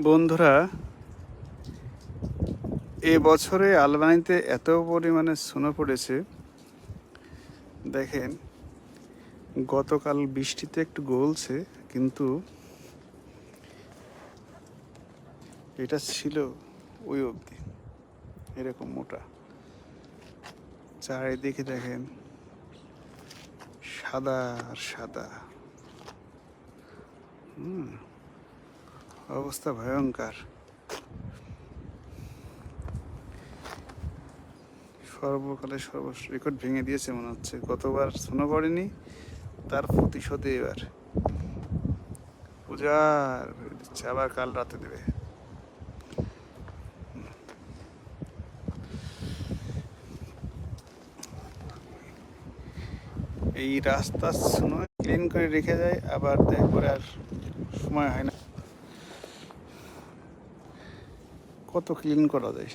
বন্ধুরা, এ বছরে আলবানিতে এত পরিমাণে স্নো পড়েছে। দেখেন, গতকাল বৃষ্টিতে একটু গলছে, কিন্তু এটা ছিল ওই অবধি, এরকম মোটা। চারিদিকে দেখেন সাদা আর সাদা। অবস্থা ভয়ঙ্কর। সর্বকালে রেকর্ড ভেঙে দিয়েছে মনে হচ্ছে। গতবার স্নো পড়েনি, তার প্রতিশোধে এবার পূজার ভরে দিচ্ছে, আবার কাল রাতে দেবে। এই রাস্তা স্নো ক্লিন করে রেখে যায়, আবার পরে আর সময় হয় না। কত ক্লিন করা যায়।